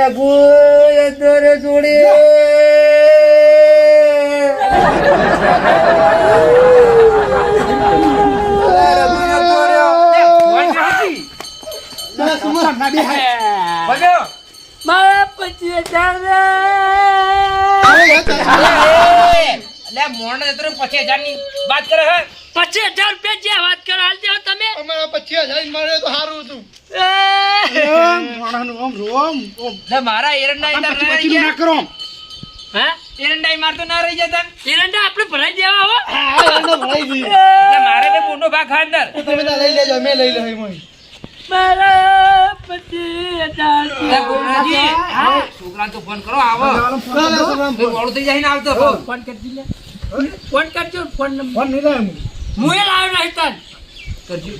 રઘુ અંદર જોડે મારા 25,000 મોણ 25,000 ની વાત કરે હે 25,000 રૂપિયા જે વાત કરો હાલ દેવો તમે અમારા 25,000 મળે તો સારું હતું. મારા એરંડા ના કરો. હા એરંડા મારતો ના રહી જતા એરંડા આપણે ભરાઈ દેવા હો મારે તો મોટો ભાગ ખાંદર તમે લઈ લેજો મેં લઈ લે મારા 25,000 છોકરા તો ફોન કરો આવો મોડું થઈ જાય ને આવતો ફોન કરી લે ફોન કરજો ફોન નંબર ફોન નહીં લાવ હું એ લાવ્યો નહીં તન કરજો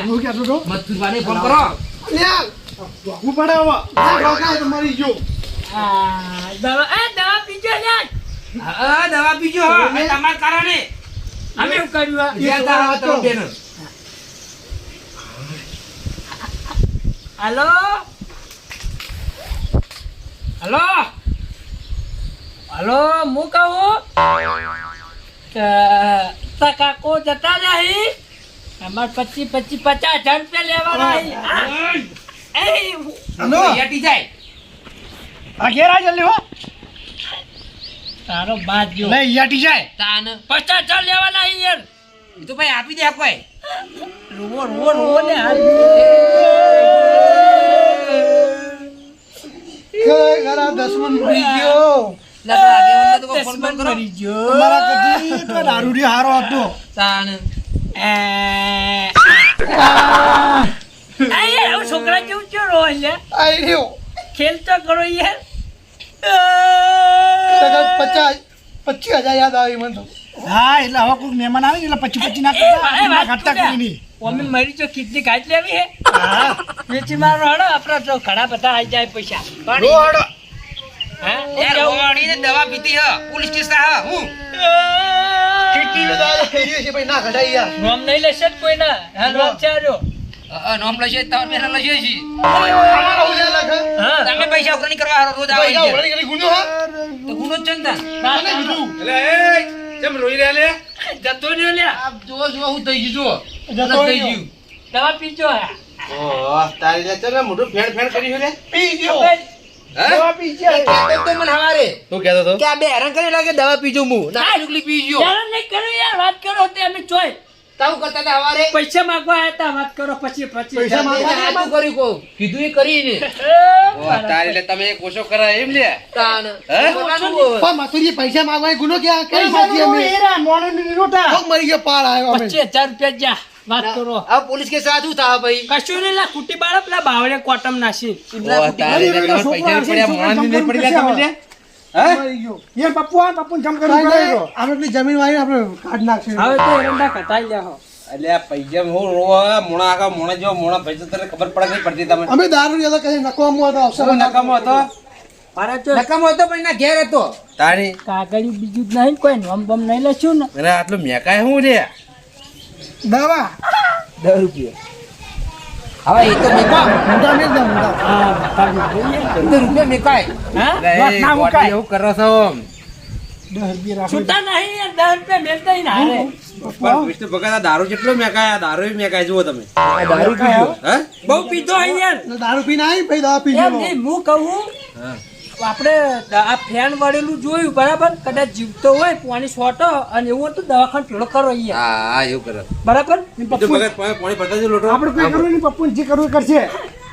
હું કે તો મથુરભાઈને ફોન કરો હું પડે હવે તમારી જો દવા પીજો લે હા દવા પીજો હા તમારા કારણે અમે એવું કર્યું બેટા આવો તમે બેન હાલો હાલો હાલો હું કહું કે કાકો જતા નહીં અમારે 50,000 રૂપિયા લેવાના હેટી જાય આ ઘેરા જલ્દી હો તારો બાદ જો નહીં યાટી જાય તાન 50,000 લેવાના યાર એ તો ભાઈ આપી દે કોઈ રોવો ને હાલ ઘરા 10 મન મરી ગયો ફોન કરો તમારા કદી તો દારૂડી હારો હતો તાન છોકરા કેવું છે રો લે આઈ રહ્યો ખેલ તો કરો યાર 25,000 યાદ આવી મને તો હા એટલે હવે કોઈ મહેમાન આવે ને એટલે 25 ના કરતા ઘાટા કરી નહીં અમે મરી તો કેટલી ગાંઠ લેવી હે વેચી મારો હડો આપણા તો ઘણા બધા આવી જાય પૈસા રોડો યાર ઓડીને દવા પીતી હ પોલીસ સ્ટેશન હ હું કેટલી વેદા થઈ છે ભાઈ ના ઘટાઈ યાર નામ નહીં લેશે કોઈ ના હાલ વાત ચાર્યો નોમ લશે તમે પેલા લશે છી અમારા ઉલ્યા લખે હા તમે પૈસા ઉઘરાણી કરવા હારો રોજ આવે પૈસા છે ઉઘરાણી કરી ગુનો હા તો ગુનો જ ચંદા મને કીધું એટલે એ કેમ રોઈ રહ્યા લે જતો રહ્યો લે આપ જો હું થઈ ગયું જતો થઈ રહ્યો. ગયું દવા પીજો હે ઓહ તારી લે ચલ મોઢું ફેણ ફેણ કર્યું લે પી ગયો હે દવા પી ગયા કહેતો તો મને હવારે તું કહેતો તો કે આ બે હેરાન કરે લાગે દવા પીજો હું ના ચુકલી પીજો યાર નહીં કરો યાર વાત કરો તે અમે જોઈ તાવ કરતા હતા હવારે પૈસા માંગવા આયા તા વાત કરો પછી પૈસા માંગવા આટલું કર્યું કો કીધું એ કરીને ઓહ તારી લે તમે એક ઓછો કરા એમ લે તાન હે? કરવાનું હોય. પણ મથુરી પૈસા માંગવા ગુનો ક્યાં કરી સાચી અમે એરા મોણે ની રોટા કોક મરી ગયો પાર આવ્યો અમે 25,000 રૂપિયા જા વાત કરો આ પોલીસ કે સાચું થા ભાઈ કશું નહીં લા કુટી બાળા પેલા બાવળે કોટમ નાસી ઓહ તારી લે તમે પૈસા પડ્યા મોણા ની પડી લે તમે લે હે મરી ગયો યાર પપ્પુ જમ કરી આપણે પેલી જમીન વાળી આપણે કાઢ નાખશે હવે તો એરંડા કટાઈ લ્યા હો એટલે આ પૈસા હું રોવા મોણા આખા મોણા જો મોણા પૈસા તને ખબર પડે નહીં પડતી તમે અમે દારૂ યાદ કઈ નકવામાં હતો અવસર તમે નકામો હતો મારા તો નકામો હતો પણ એના ઘેર હતો તારી કાગળ બીજું જ નહીં કોઈ નોમ બમ નહીં લખ્યું ને અરે આટલું મેકાય હું રે દવા 10 રૂપિયા હવે એ તો મેકા ઊંધા મેં દઉં હા બતાવી જોઈએ એ તો રૂપિયા મેકાય હા એટલે વાત એ ના ગોડી મુકાય એવું કરો છો 10 રૂપિયા રાખો છૂટા નહીં યાર 10 રૂપિયા મેલતા ય ના હારે પણ વિષ્ણુ ભગત આ દારૂ જેટલો મેકાય આ દારૂ મેકાય જુઓ તમે દારૂ પીજો હે બહુ પીધો હે યાર દારૂ પીને આવી ભાઈ દવા પી એમ ગયો નહીં હું કહું હા આપણે આ ફેન વળેલું જોયું બરાબર કદાચ જીવતો હોય પાણી છોટો અને એવું હતું દવાખાને પેલો કરો અહીંયા હા એવું કરે બરાબર વિષ્ણુ ભગત પાણી ભરતા જ લોટો આપણે કોઈ કરવું નહીં પપ્પુ જે કરવું એ કરશે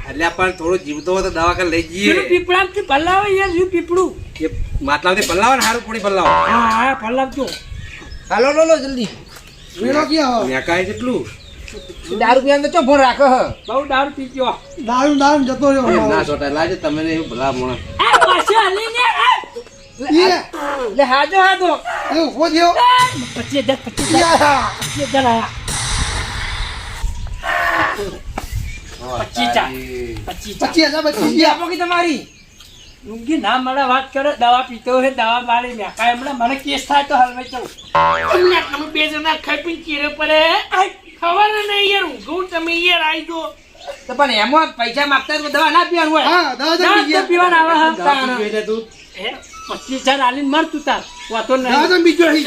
એટલે પણ થોડું જીવતો હોય તો દવાખાને લઈ પેલું જઈએ પીપળામથી પલ્લાવે યાર શું પીપળું એ માટલામાંથી પલ્લાવો ને સારું પાણી પલ્લાવો હા હા પલ્લાવજો હાલો લો જલ્દી વેરો ક્યાં હો મેકાય જેટલું દારૂ પીવાનું તો ચો ફોન રાખો હ બહુ દારૂ પીજો દારૂ જતો રહ્યો ના છોટા લાજે તમે ને એવું ભલા મોણા આ પાછો હલીને લે હાજો હાજો એ ઉભો થયો 25,000 આયા 25,000 25,000 બચી ગયા આપો કે તમારી લુંગી ના મને વાત કરે દવા પીતો હે દવા મારી મેકાય હમણાં મને કેસ થાય તો હાલમાં ચવું તમને તમે બે જણા ખાઈ પીને ચીરે પડે ખબર નહીં યાર ઊંઘું તમે યાર આવી દો તો પણ એમાં પૈસા માંગતા તો દવા ના પીવાનું હોય. હા દવા ના, તો પીવાના આવે હા. દવા પીવી એટલે તું 25,000 આલીને મર તું તાર વાતો નહીં દવા બીજો અહીં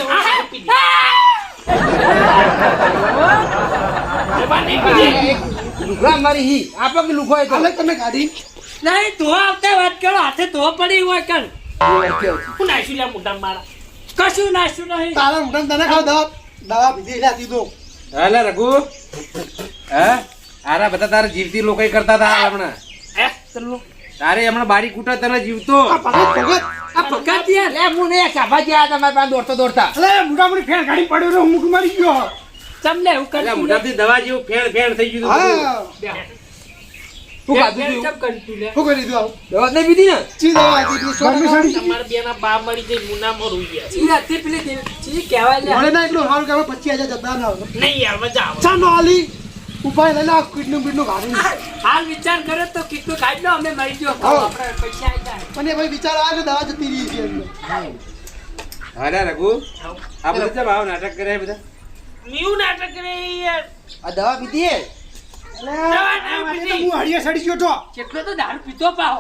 લુગડા મારી હી આપો કે લુખો હોય તો હાલે તમે ગાડી નહીં તો આવતા વાત કરો હાથે તો પડી હોય કર હું નાખ્યું લે મોટા મારા કશું નાખ્યું નહીં તારા મોટા તને ખાવ દવા પીધી એટલે દીધો હાલે રઘુ હે આરા બધા તારા જીવતી લોકો કરતા હતા હમણાં તારે હમણાં બારી કૂટા તને જીવતો આ પગત આ પગાર યાર લે હું ને સાભા જ્યાં તમારે પાસે દોડતા અલે મોટા મોટી ફેર ગાડી પડ્યો રે હું મારી ગયો તમને એવું એટલે કરી મોટાથી દવા જેવું ફેણ ફેણ થઈ ગયું હતું. હા તું ખાધું તું કેમ કરી તું લે શું કરી દીધું આવું દવા નહીં પીધી ને ચી દવા હતી ગરમી સડી તમારા બેના બા મરી જઈ મુનામાં રોઈ ગયા ચી રાતે પેલી ચી કહેવાય લે મળે ના એટલું સારું કે 25,000 જતા ના આવે નહીં યાર મજા આવે ચા નો આલી ઉપાય લઈ લા કિડનું બીડનું ગાડી હાલ વિચાર કરે તો કેટલું કાઢ લો અમે મરી ગયો હા. આપણે પૈસા આવી જાય અને ભાઈ વિચાર આવે કે દવા જતી રહી છે એમને હાલે રઘુ આ બધા ચમ આવા નાટક કરે છે બધા ન્યુ નાટક રે યાર આ દવા પીધી હે હું હળિયા સડી ગયો તો કેટલો તો દારૂ પીતો પાવ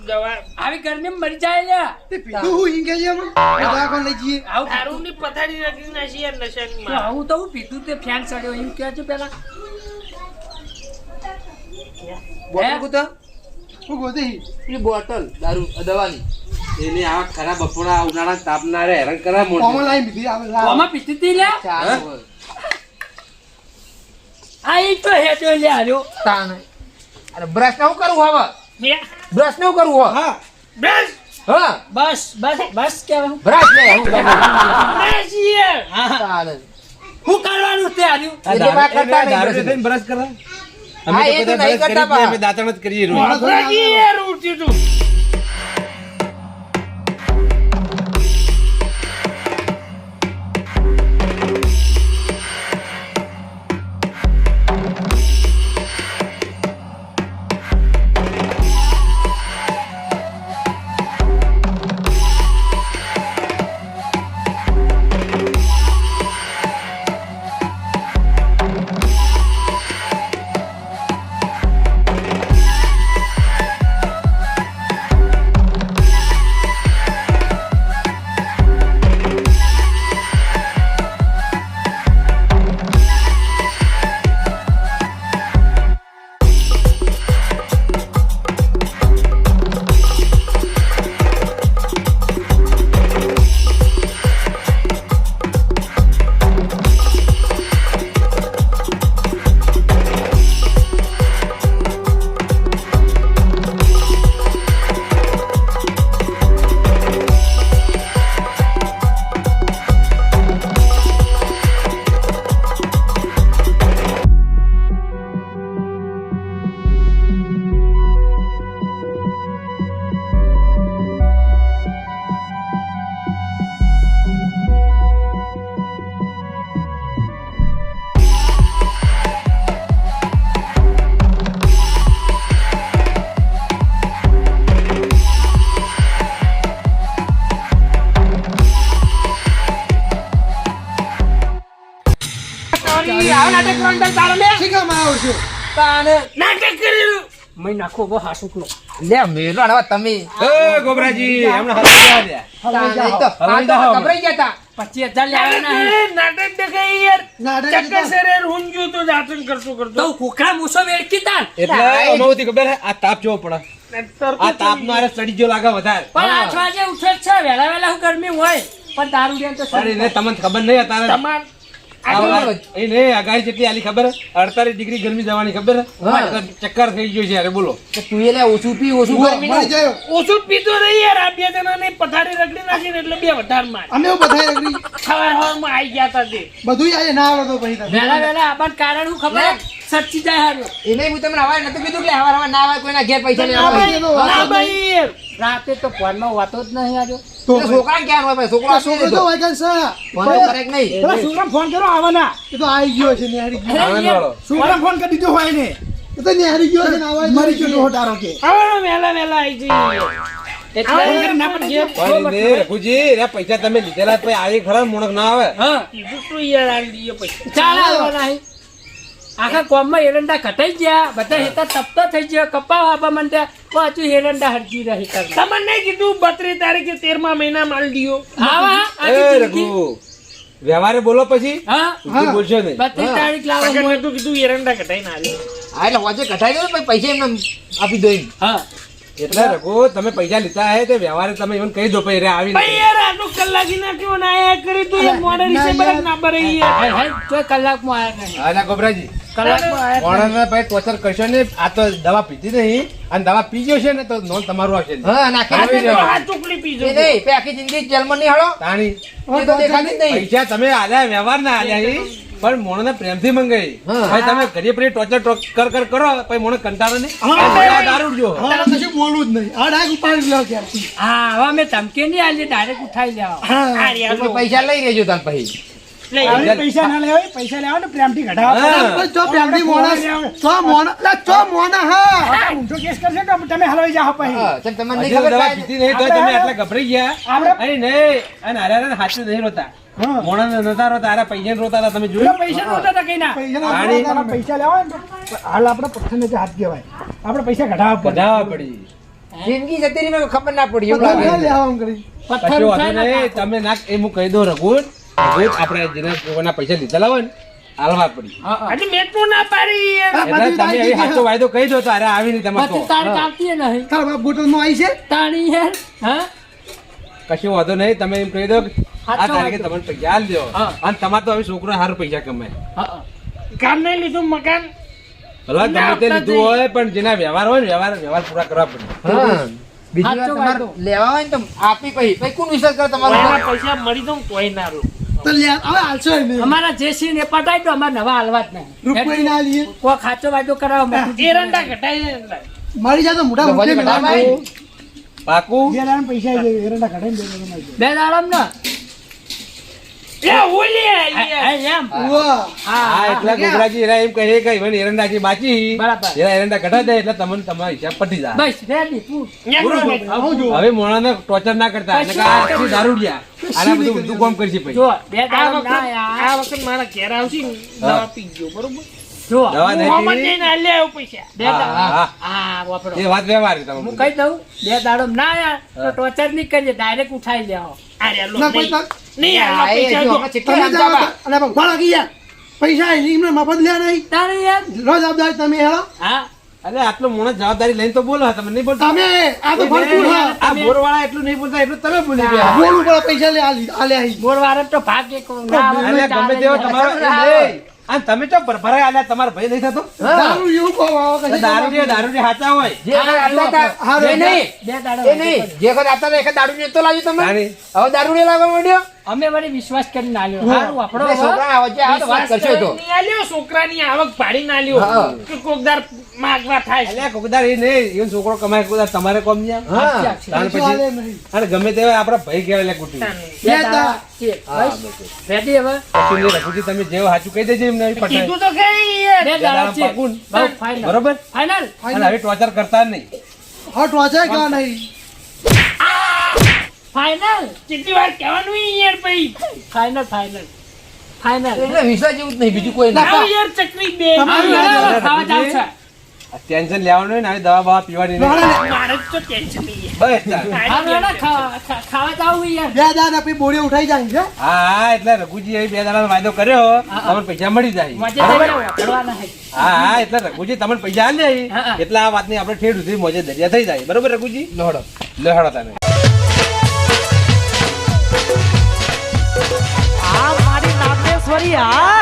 દવા આવી ગરમી મરી જાય લે તે પીધું હું ઈંગે છે અમે દવાખાને લઈ જઈએ આવું દારૂની પથારી રાખી નાખી યાર નશાની તો માં આવું તો હું પીધું તે ફેન ચડ્યો એમ કહે છે પેલા બોટલ કુતા હું ગોતી પેલી બોટલ દારૂ દવાની એને આવા ખરા બપોરા ઉનાળા તાપના રે હેરાન કરા મોઢું. કોમો લાઈ બીધી આવે લાવ આમાં પીતી હતી લે ચાલો હોય. આ ઈ તો હેડો લે આર્યો તાન અરે બ્રશ નું કરવું હવે મે બ્રશ નું કરવું હોય હા બેસ હા બસ બસ બસ કેવા બ્રશ લે હું બેસ યાર તાન હું કરવાનું તે આર્યું આ એ તો વાત દારૂ- કરતા નહીં દારૂ બ્રશ. થઈને બ્રશ કરે? હા, અમે એ તો તો બધા નહીં બ્રશ કરતા કરી જ નહીં, બા. અમે દાંતણ જ કરીએ રોજ. રાજી યાર ઉઠી તું આવા નાટક કરવાનું તારે તારો લે શીખામાં આવો છો તાન નાટક કરેલું મેં નાખો બો હાસુકલો લે મેલો હવે તમે એ ગોબરાજી હમણાં હલવાઈ જા. તાન એ તો હલવાઈ આ જાઓ. તો ગભરાઈ ગયા તા 25,000 લેવાના હે. નાટક દેખાય યાર નાટક ચક્કર સરે રૂંજ્યું તો દાંતણ કરતો કરતો તો કુકડા મૂસો વેડકી તાન એટલે અમાવતી ખબર હે આ તાપ જોવો પડે આ તાપનો આરે સડી ગયો લાગે વધારે પણ 8 વાગે ઉઠે જ છે વેલા વેલા હું ગરમી હોય પણ દારૂ લે તો પણ એને તમને ખબર નહીં અત્યારે તમાર એ નહીં આગાહી જેટલી આલી ખબર હે? 48 ડિગ્રી ગરમી જવાની ખબર હે? હા. ચક્કર થઈ ગયો છે અરે બોલો તું એટલે ઓછું પી ઓછું ગરમી મળી જાય ઓછું જ પીતો રહી યાર આ બે જણાને પથારી રગડી નાખીને એટલે બે વધાર માર અમે બધા એગ્રી સવાર સવારમાં આવી ગયા તા તે બધું આવે ના આવે તો પછી તમે. વેલા વેલા આપણ કારણ હું ખબર સચ્ચી જાય હાર્યો એને હું તમને હવા નતું કીધું કે હવાર ના આવે કોઈના ઘેર પૈસા લેવા ના આવે. ભાઈ, ના ભાઈ યાર રાતે તો ફોનમાં વાતો જ નહીં હાર્યો તો એટલે છોકરાને ક્યાં હોય ભાઈ છોકરો આ આપી છોકરો તો દીધો. વાગ્યા છે ફોન તો કરે કે નહીં પેલા છોકરાને ફોન કરો આવવાના એ તો આવી ગયો છે નિહારી ગયો આનંદ વાળો છોકરા ફોન કરી દીધો હોય ને એ તો નિહારી ગયો છે ને આવા મરી ગયો ડોહો તારો કે આવડો વહેલા વહેલા આવી જઈએ એટલે ના પણ જે પણ એને રઘુજી રે પૈસા તમે લીધેલા પછી આવી ખરા મોણક ના આવે હા કીધું તું યાર આવી દઈએ પૈસા ચાલ આવવાના હે આખા કોમમાં એરંડા ઘટાઈ ગયા બધા હેતા તપતો થઈ ગયો કપાવ આપવા માંડ્યા પાછું એરંડા હરજી રહે તમને નહીં કીધું 32 તારીખે 13મા મહિના માલ દિયો આવા એ રઘુ વ્યવહારે બોલો પછી હા ઊંધું બોલશો નહીં 32 તારીખ લાવો આગળ મેં તો કીધું એરંડા કટાઈને આલ્યો. હા એટલે વચ્ચે કઢાઈ ગયો પછી પૈસા એમને આપી દો એમ. હા એટલે રઘુ તમે પૈસા લીધા હે તે વ્યવહારે તમે even કહી દો પછી રે આવી ભાઈ યાર આટલું કલાકી નાખ્યો ને આ કરી તું યાર મોડે રીસે બરાબર ના ભરે યાર. હાય હાય તો કલાકમાં આયા નહીં આના ગોબરાજી કલાકમાં આયા મોણાને પછી ટોર્ચર કરશો ને આ તો દવા પીધી નહીં અને દવા પીજો છે ને તો નોંધ તમારું આવશે નહીં. હા નાખી આ દો. તો આ ચોકડી પીજો એ નહીં પે આખી જિંદગી જેલમાં નહીં હળો તાણી એ તો દેખાતી જ નહીં. પૈસા તમે આલ્યા વ્યવહાર ના આલ્યા ઈ, પણ મોણને પ્રેમથી મંગાઈ હા. ભાઈ તમે ઘરે ફરી ટોર્ચર કરો પછી મોણે કંટાળો નહીં હા. પછી દારૂ જો હવે કશું બોલવું જ નહીં આ ડાયરેક્ટ ઉપાડી લો ક્યારથી હા હવે મેં ધમકી નહીં આલી ડાયરેક્ટ ઉઠાઈ જાવ હા આ યાર તો પૈસા લઈ લેજો તાર પછી. લઈ હવે પૈસા ના લેવાય પૈસા લેવા ને પ્રેમથી ઘટાડવા હા. બસ જો પ્રેમથી મોણા હા ઊંધો કેસ કરશે કે તમે હલવાઈ જાઓ પછી હા ચલ તમને નહીં હજુ ખબર દવા કાંઈ? પીધી નહીં તો તમે આટલા ગભરાઈ ગયા આપણે- અરે નહીં અને હારે હાથે નહીં રોતા હા. મોણાને નતા રોતા હારે પૈસા રોતા હતા તમે તો જોયું પૈસા નહોતા તો કઈ ના પૈસા ના પૈસા લેવા હોય ને તો હાલ આપણે પથ્થર ને હાથ કહેવાય આપણે પૈસા ઘટાડવા પડે કઢાવા પડી જિંદગી જતી રહી મને ખબર ના પડી એવું પથ્થર લાગે. લેવા આમ કરી પથ્થર કશો વાંધો ઉઠાઈ નહીં ના તમે ના એ હું કહી દઉં રઘુન આપણે જેના લોકોના પૈસા લીધેલા હોય ને હાલવા પડી હા હા આજે મેં તો ના પાડી યાર. એટલે તમે હવે સાચો વાયદો કહી દો તો અરે આવી નહીં તમારે 32 તારીખ આવતી નહીં તારા બાપ બોટલમાં આવી છે તાણી યાર હા કશું વાંધો નહીં તમે એમ કહી દો કે આ સાચો તારીખે વાંધો. તમને પૈસા હાલ દો હા. અને તમારે તો હવે છોકરો સારું પૈસા કમાય હા કામ નહીં લીધું મકાન ભલા ગમે તે લીધું હોય પણ જેના વ્યવહાર હોય ને વ્યવહાર પૂરા કરવા પડે હા બીજી વાર સાચો તમારે વાંધો. લેવા હોય ને તો આપી પછી કોણ વિશ્વાસ કરે તમારો કોઈના પૈસા મળી દઉં કોઈ ના લો. તો લે હવે હાલશો નહીં અમારા જે સી ને પટાય તો અમારે નવા હાલવા જ રૂપિયા ના લઈએ કોઈ ખાચો વાયદો કરાવો મોકલી એરંડા કટાઈ એરંડા. મારી જાય તો મોટા તો મોટી વળી મેળા ઘટાડવા પાકું બે લાખ પૈસા આવી જાય એરંડા ઘટાડીને બે લાખ આવી બે દાડમ ને એ ઓલી આ યાર. એમ જાય વાહ હા એટલે ગોબરાજી એરા એમ કહે કે ઈવન એરંડાજી બાચી બરાબર. એરા એરંડા કઢા દે એટલે તમને તમારો હિસાબ પટી જાય બસ રેડી પૂર ન્યા નો બેઠો. આવું જો હવે મોણાને ટોર્ચર ના કરતા એટલે કે આ પછી દારૂ લ્યા આના બધું ઊંધું કામ કરશે પછી જો બે આ દાડમ ના વખત યાર આ વખત મારા ઘેર આવશે ને દવા પી ગયો બરોબર. જો દવા હું નહીં હોમત પીવી? જઈને આલે આવું પૈસા. બે હા, દાડમ હા. હા વાપરો એ વાત વ્યવહાર છે હું તમે કહી દઉં બે દાડમ ના યાર તો ટોર્ચર નહીં કરીએ ડાયરેક્ટ ઉઠાઈ લેવો આ રહ્યા લો. ના નહીં. પૈસા નહીં આ હા, એ પૈસા જો જો. હમણાં ચિઠ્ઠી તમે આમ ચાબા. અને ભગવાન લાગી ગયા પૈસા આવી એમને મફત લ્યા નહીં તારે યાર રોજ જવાબદારી તમે હેળો હા અરે આટલો મોણસ જવાબદારી લઈને તો બોલો તમે નહીં બોલતા તમે આ તો ભરપૂર હા આ બોરવાળા એટલું નહીં બોલતા એટલું તમે બોલી ગયા બોલવું પડે પૈસા લે આલે આવી મોરવારે તો ભાગ એક ના આવે અરે તો ગમે ચાલે તેવો નહીં. તમારો એ નહીં. અને તમે તો ભરાય આલ્યા તમારા ભાઈ નહીં થતો દારૂ એવું કહો આવો દારૂ સાચા હોય જે વખત આપતા હતા, હારું. એ નહીં બે દાડમ એ નહીં જે વખત આપતા હતા એ વખત દારૂ નતો લાવ્યો તમે તાણી. હવે દારૂ નહીં લાવવા માંડ્યો અમે વળી વિશ્વાસ કરીને આલ્યો સારું વાપરો એટલે છોકરા વચ્ચે આવે તો વાત કરશો તો નહીં આલ્યો, છોકરાની આવક ભાડી ના લ્યો. હા. કે કોકદાર માગવા થાય છે. એટલે કોકદાર એ નહીં even છોકરો કમાય કોકદાર તમારે કોમ ન્યા. હા તાણ પૈસા આલે પછી નહીં અને ગમે તે હોય આપણા ભાઈ કહેવાય લે કુટુંબ બે દાડા છે. બસ. રેડી હવે પછી ને રઘુજી તમે જેવું સાચું કહી દેજો એમને પટાય કીધું તો ખરી યાર. બે દાડા છે પાકું. બહુ ફાઇનલ બરોબર ફાઇનલ અને હવે ટોર્ચર કરતા નહીં હટ વાંચે કે નહીં ફાઇનલ કેટલી વાર કહેવાનું ઈ યાર ભાઈ. ફાઇનલ ફાઇનલ ફાઇનલ એટલે વિશ્વાસ જેવું જ નહીં બીજું કોઈ નહીં આવ યાર ચકરી બે. ખાવા જાવ છે ટેન્શન લેવાનું નહીં ને આવી દવા બવા પીવાની નહીં. મારે જ તો ટેન્શન નહીં યાર. બસ તાર. હા ના ખાવા જાવ યાર બે દાન આપી બોરી ઉઠાઈ જાય છે હા હા એટલે રઘુજી એ 2 દાડાનો વાયદો કર્યો તમને પૈસા મળી જાય મજે જઈને વાપરવાના છે હા હા એટલે રઘુજી તમને પૈસા આલે હા. એટલે આ વાતની આપણે ઠેઠ સુધી મોજે દરિયા થઈ જાય બરોબર રઘુજી લોહડો લોહડો તને આ મારી નાગેશ્વરી આ